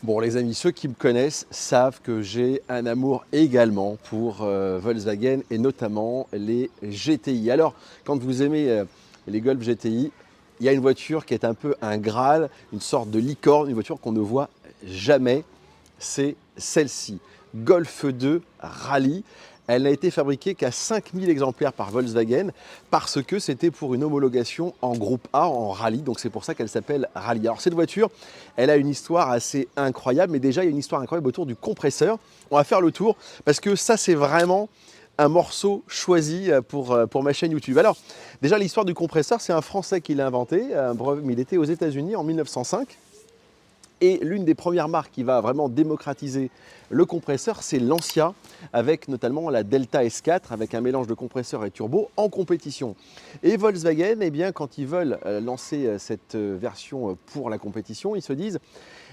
Bon les amis, ceux qui me connaissent savent que j'ai un amour également pour Volkswagen et notamment les GTI. Alors quand vous aimez les Golf GTI, il y a une voiture qui est un peu un Graal, une sorte de licorne, une voiture qu'on ne voit jamais, c'est celle-ci, Golf 2 Rally. Elle n'a été fabriquée qu'à 5000 exemplaires par Volkswagen parce que c'était pour une homologation en groupe A, en rallye, donc c'est pour ça qu'elle s'appelle Rally. Alors cette voiture, elle a une histoire assez incroyable, mais déjà il y a une histoire incroyable autour du compresseur. On va faire le tour parce que ça c'est vraiment un morceau choisi pour ma chaîne YouTube. Alors déjà l'histoire du compresseur, c'est un Français qui l'a inventé, il était aux États-Unis en 1905. Et l'une des premières marques qui va vraiment démocratiser le compresseur, c'est Lancia, avec notamment la Delta S4, avec un mélange de compresseur et turbo en compétition. Et Volkswagen, eh bien, quand ils veulent lancer cette version pour la compétition, ils se disent,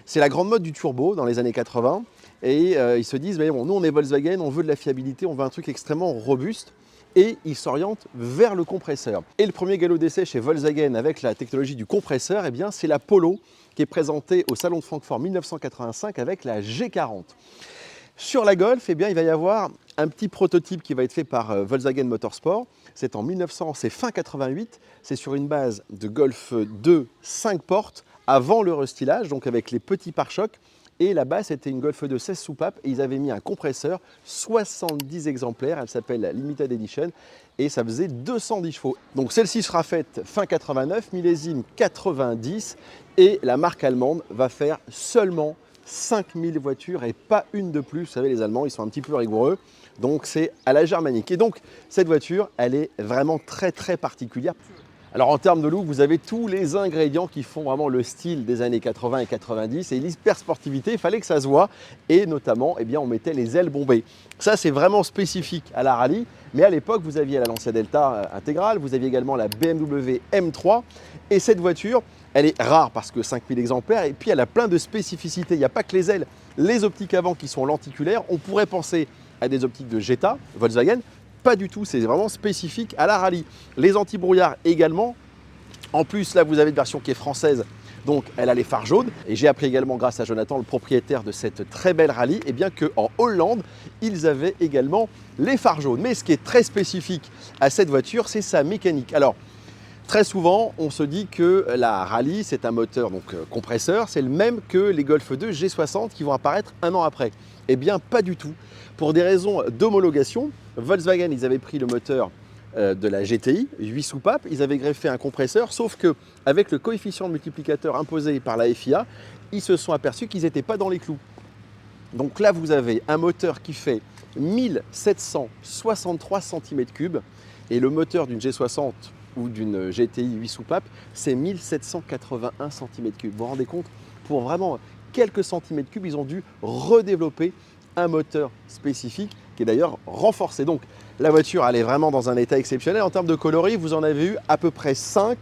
c'est la grande mode du turbo dans les années 80, et ils se disent, mais bon, nous on est Volkswagen, on veut de la fiabilité, on veut un truc extrêmement robuste, et ils s'orientent vers le compresseur. Et le premier galop d'essai chez Volkswagen avec la technologie du compresseur, eh bien, c'est la Polo, qui est présentée au Salon de Francfort 1985 avec la G40. Sur la Golf, eh bien, il va y avoir un petit prototype qui va être fait par Volkswagen Motorsport. C'est en 1900, c'est fin 88. C'est sur une base de Golf 2 5 portes avant le restylage, donc avec les petits pare-chocs. Et là-bas, c'était une Golf 2 16 soupapes et ils avaient mis un compresseur, 70 exemplaires, elle s'appelle la Limited Edition et ça faisait 210 chevaux. Donc celle-ci sera faite fin 89, millésime 90 et la marque allemande va faire seulement 5000 voitures et pas une de plus. Vous savez, les Allemands, ils sont un petit peu rigoureux, donc c'est à la germanique. Et donc cette voiture, elle est vraiment très particulière. Alors en termes de look, vous avez tous les ingrédients qui font vraiment le style des années 80 et 90 et l'hyper sportivité, il fallait que ça se voit et notamment, eh bien, on mettait les ailes bombées. Ça c'est vraiment spécifique à la rallye, mais à l'époque vous aviez la Lancia Delta intégrale, vous aviez également la BMW M3 et cette voiture, elle est rare parce que 5000 exemplaires et puis elle a plein de spécificités. Il n'y a pas que les ailes, les optiques avant qui sont lenticulaires, on pourrait penser à des optiques de Jetta, Volkswagen. Pas du tout, c'est vraiment spécifique à la rallye. Les anti-brouillards également. En plus, là, vous avez une version qui est française, donc elle a les phares jaunes. Et j'ai appris également, grâce à Jonathan, le propriétaire de cette très belle rallye, eh bien qu'en Hollande, ils avaient également les phares jaunes. Mais ce qui est très spécifique à cette voiture, c'est sa mécanique. Alors, très souvent, on se dit que la rallye, c'est un moteur donc compresseur, c'est le même que les Golf 2 G60 qui vont apparaître un an après. Eh bien, pas du tout. Pour des raisons d'homologation, Volkswagen, ils avaient pris le moteur de la GTI, 8 soupapes, ils avaient greffé un compresseur, sauf qu'avec le coefficient de multiplicateur imposé par la FIA, ils se sont aperçus qu'ils n'étaient pas dans les clous. Donc là, vous avez un moteur qui fait 1763 cm3 et le moteur d'une G60 ou d'une GTI 8 soupapes, c'est 1781 cm3. Vous vous rendez compte? Pour vraiment quelques centimètres cubes, ils ont dû redévelopper un moteur spécifique qui est d'ailleurs renforcé. Donc la voiture, elle est vraiment dans un état exceptionnel. En termes de coloris, vous en avez eu à peu près 5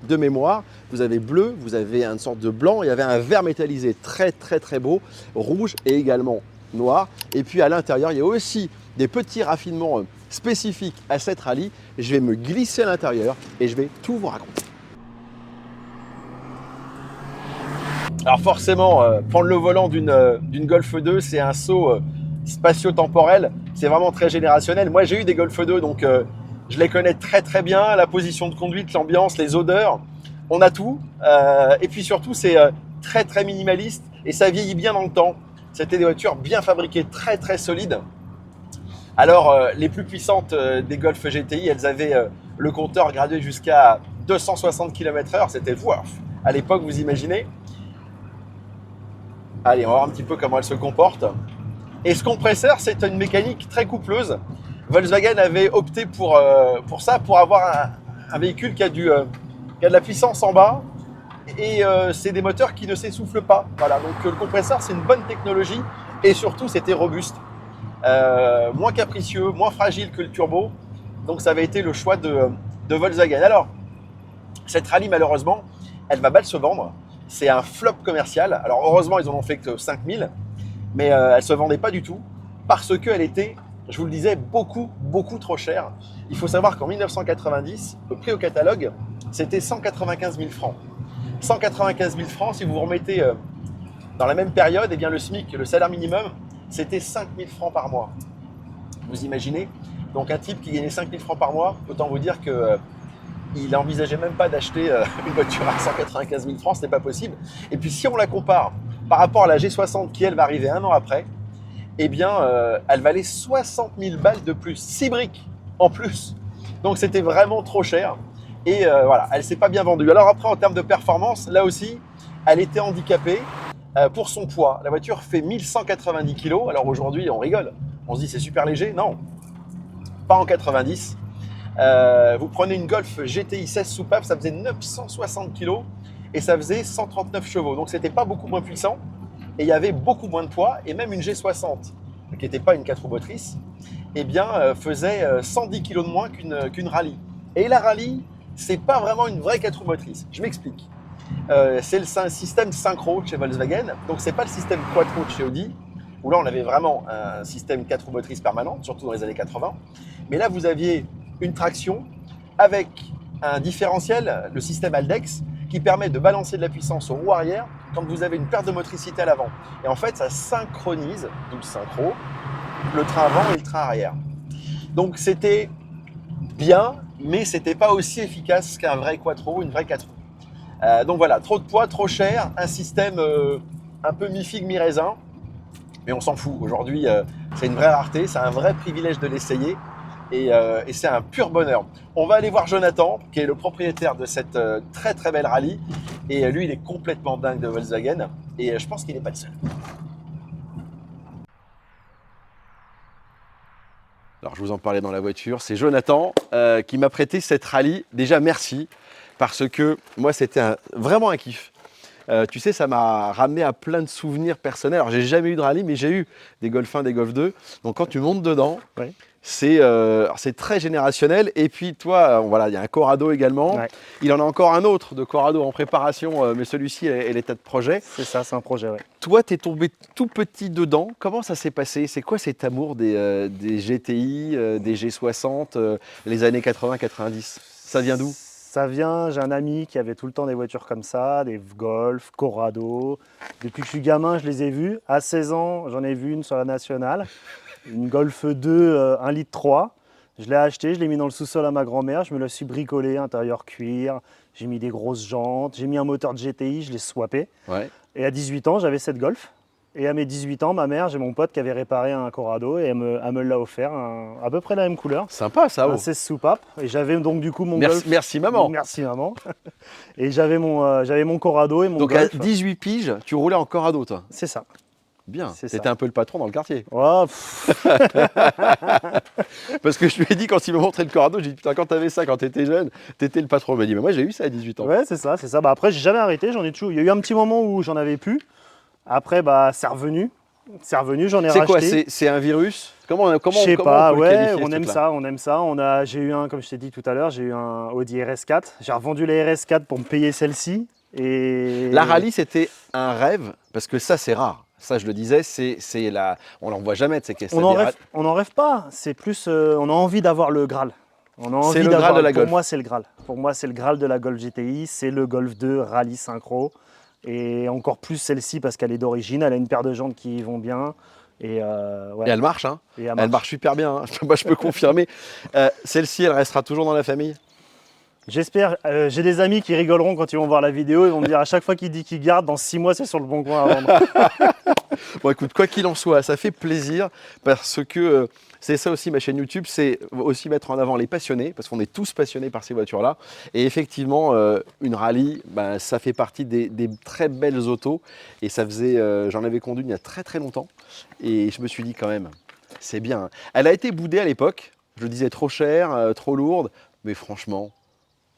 de mémoire. Vous avez bleu, vous avez une sorte de blanc, il y avait un vert métallisé très beau, rouge et également noir. Et puis à l'intérieur, il y a aussi des petits raffinements spécifiques à cette rallye. Je vais me glisser à l'intérieur et je vais tout vous raconter. Alors forcément, prendre le volant d'une Golf 2, c'est un saut spatio-temporel. C'est vraiment très générationnel. Moi, j'ai eu des Golf 2, donc je les connais très bien. La position de conduite, l'ambiance, les odeurs, on a tout. Et puis surtout, c'est très minimaliste et ça vieillit bien dans le temps. C'était des voitures bien fabriquées, très solides. Alors, les plus puissantes des Golf GTI, elles avaient le compteur gradué jusqu'à 260 km/h. C'était wouah. À l'époque, vous imaginez. Allez, on va voir un petit peu comment elle se comporte. Et ce compresseur, c'est une mécanique très coupleuse. Volkswagen avait opté pour ça, pour avoir un véhicule qui a de la puissance en bas. Et c'est des moteurs qui ne s'essoufflent pas. Voilà, donc le compresseur, c'est une bonne technologie. Et surtout, c'était robuste. Moins capricieux, moins fragile que le turbo. Donc ça avait été le choix de Volkswagen. Alors, cette rallye, malheureusement, elle va mal se vendre. C'est un flop commercial. Alors heureusement, ils en ont fait que 5000, mais elle ne se vendait pas du tout parce qu'elle était, je vous le disais, beaucoup trop chère. Il faut savoir qu'en 1990, le prix au catalogue, c'était 195 000 francs. 195 000 francs, si vous remettez Dans la même période, eh bien, le SMIC, le salaire minimum, c'était 5 000 francs par mois. Vous imaginez? Donc un type qui gagnait 5 000 francs par mois, autant vous dire que il n'envisageait même pas d'acheter une voiture à 195 000 francs, ce n'est pas possible. Et puis si on la compare par rapport à la G60 qui, elle, va arriver un an après, eh bien, elle valait 60 000 balles de plus, 6 briques en plus. Donc c'était vraiment trop cher. Et voilà, elle ne s'est pas bien vendue. Alors après, en termes de performance, là aussi, elle était handicapée pour son poids. La voiture fait 1190 kg. Alors aujourd'hui, on rigole. On se dit c'est super léger. Non, pas en 90. Vous prenez une Golf GTI 16 soupape, ça faisait 960 kg et ça faisait 139 chevaux. Donc c'était pas beaucoup moins puissant et il y avait beaucoup moins de poids. Et même une G60, qui n'était pas une 4 roues motrices, eh bien, faisait 110 kg de moins qu'une Rallye. Et la Rallye, c'est pas vraiment une vraie 4 roues motrices. Je m'explique. C'est un système synchro chez Volkswagen, donc c'est pas le système quattro de chez Audi, où là on avait vraiment un système 4 roues motrices permanent, surtout dans les années 80. Mais là vous aviez une traction avec un différentiel, le système Aldex, qui permet de balancer de la puissance aux roues arrière quand vous avez une perte de motricité à l'avant. Et en fait, ça synchronise, d'où le synchro, le train avant et le train arrière. Donc c'était bien, mais c'était pas aussi efficace qu'un vrai quattro ou une vraie 4 roues. Donc voilà, trop de poids, trop cher, un système un peu mi-figue, mi-raisin, mais on s'en fout. Aujourd'hui, c'est une vraie rareté, c'est un vrai privilège de l'essayer. Et c'est un pur bonheur. On va aller voir Jonathan, qui est le propriétaire de cette très très belle Rallye. Et lui, il est complètement dingue de Volkswagen. Et je pense qu'il n'est pas le seul. Alors je vous en parlais dans la voiture, c'est Jonathan qui m'a prêté cette Rallye. Déjà merci, parce que moi c'était vraiment un kiff. Tu sais, ça m'a ramené à plein de souvenirs personnels. Alors j'ai jamais eu de Rallye, mais j'ai eu des Golf 1, des Golf 2. Donc quand tu montes dedans, Ouais. c'est très générationnel. Et puis toi, voilà, il y a un Corrado également. Ouais. Il en a encore un autre de Corrado en préparation, mais celui-ci est l'état de projet. C'est ça, c'est un projet, ouais. Toi, tu es tombé tout petit dedans. Comment ça s'est passé? C'est quoi cet amour des GTI, des G60, les années 80-90? Ça vient d'où? Ça vient, j'ai un ami qui avait tout le temps des voitures comme ça, des Golf, Corrado. Depuis que je suis gamin, je les ai vus. À 16 ans, j'en ai vu une sur la nationale, une Golf 2 1,3 litre. Je l'ai acheté, je l'ai mis dans le sous-sol à ma grand-mère, je me la suis bricolé, intérieur cuir, j'ai mis des grosses jantes, j'ai mis un moteur de GTI, je l'ai swappé. Ouais. Et à 18 ans, j'avais cette Golf. Et à mes 18 ans, ma mère, j'ai mon pote qui avait réparé un Corrado et elle me l'a offert, à peu près la même couleur. Sympa ça. Un 16 soupape. Et j'avais donc du coup mon Merci, Golf. merci maman. Merci maman. Et j'avais mon Corrado et mon Donc Golf. à 18 piges, tu roulais en Corrado toi? C'est ça. Bien, C'est c'était ça. un peu le patron dans le quartier. Oh, Parce que je lui ai dit quand il m'a montré le Corrado, j'ai dit putain quand t'avais ça quand t'étais jeune, t'étais le patron. Il m'a dit mais moi j'ai eu ça à 18 ans. ouais, c'est ça, c'est ça. Bah, après, j'ai jamais arrêté, j'en ai toujours. Il y a eu un petit moment où j'en avais plus. Après, bah, c'est revenu. C'est revenu, j'en ai C'est racheté. quoi? C'est un virus? Comment Je sais pas, on peut le ouais, qualifier, on ce aime truc-là? ça, on aime ça. J'ai eu comme je t'ai dit tout à l'heure, j'ai eu un Audi RS4. J'ai revendu la RS4 pour me payer celle-ci. Et La Rallye, c'était un rêve, parce que ça, c'est rare. Ça, je le disais, on n'en voit jamais de ces caisses. on n'en rêve pas. C'est plus, on a envie d'avoir le Graal. On a C'est envie le Graal de la Golf. Pour moi, c'est le Graal. Pour moi, c'est le Graal de la Golf GTI. C'est le Golf 2 Rallye Synchro. Et encore plus celle-ci parce qu'elle est d'origine. Elle a une paire de jantes qui vont bien. Et, ouais. Et elle marche, hein. Et Elle marche super bien, hein. Moi, je peux confirmer. Celle-ci, elle restera toujours dans la famille? J'espère. J'ai des amis qui rigoleront quand ils vont voir la vidéo. Ils vont me dire à chaque fois qu'il dit qu'il garde, dans 6 mois, c'est sur le bon coin à vendre. Bon, écoute, quoi qu'il en soit, ça fait plaisir parce que c'est ça aussi ma chaîne YouTube, c'est aussi mettre en avant les passionnés, parce qu'on est tous passionnés par ces voitures-là. Et effectivement, une Rallye, ben, ça fait partie des très belles autos. Et ça faisait, j'en avais conduit il y a très très longtemps. Et je me suis dit quand même, c'est bien. Elle a été boudée à l'époque, je disais trop chère, trop lourde, mais franchement,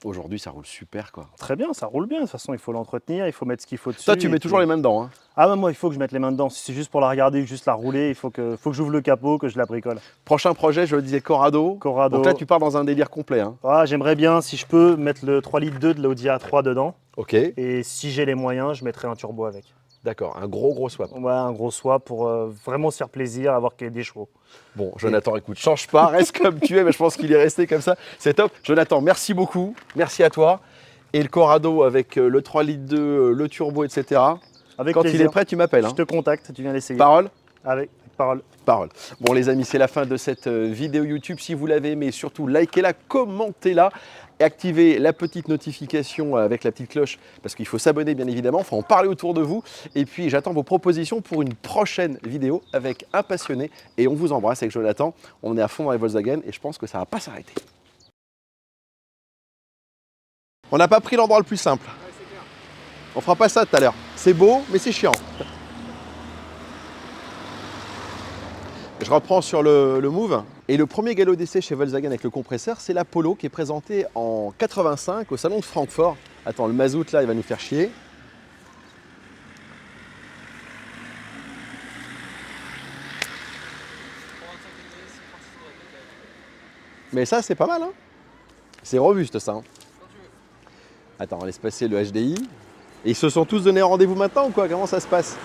aujourd'hui ça roule super quoi. Très bien, ça roule bien. De toute façon, il faut l'entretenir, il faut mettre ce qu'il faut dessus. Toi, tu mets et toujours puis- les mains dedans, hein. Ah, bah, moi, il faut que je mette les mains dedans. Si c'est juste pour la regarder ou juste la rouler, il faut que j'ouvre le capot, que je la bricole. Prochain projet, je le disais, Corrado. Corrado. Donc là, tu pars dans un délire complet, hein. Ah, j'aimerais bien, si je peux, mettre le 3,2 litres de l'Audi A3 dedans. Ok, Et si j'ai les moyens, je mettrai un turbo avec. d'accord, un gros swap. Ouais, un gros swap pour vraiment se faire plaisir, avoir des chevaux. Bon, Jonathan, écoute, change pas, reste comme tu es, mais je pense qu'il est resté comme ça. C'est top. Jonathan, merci beaucoup. Merci à toi. Et le Corrado avec le 3 litres 2, le turbo, etc. Avec Quand plaisir. il est prêt, tu m'appelles. Je te contacte, tu viens l'essayer. Parole. Avec parole. Parole. Bon les amis, c'est la fin de cette vidéo YouTube. Si vous l'avez aimé, surtout likez-la, commentez-la et activez la petite notification avec la petite cloche parce qu'il faut s'abonner bien évidemment, il faut en parler autour de vous. Et puis j'attends vos propositions pour une prochaine vidéo avec un passionné. Et on vous embrasse avec Jonathan. On est à fond dans les Volkswagen et je pense que ça ne va pas s'arrêter. On n'a pas pris l'endroit le plus simple. On fera pas ça tout à l'heure. C'est beau, mais c'est chiant. Je reprends sur le Move. Et le premier galop d'essai chez Volkswagen avec le compresseur, c'est la Polo qui est présentée en 85 au salon de Francfort. Attends, le mazout là, il va nous faire chier. Mais ça, c'est pas mal, hein. C'est robuste, ça. Hein. Attends, on laisse passer le HDI. Et ils se sont tous donné rendez-vous maintenant ou quoi? Comment ça se passe?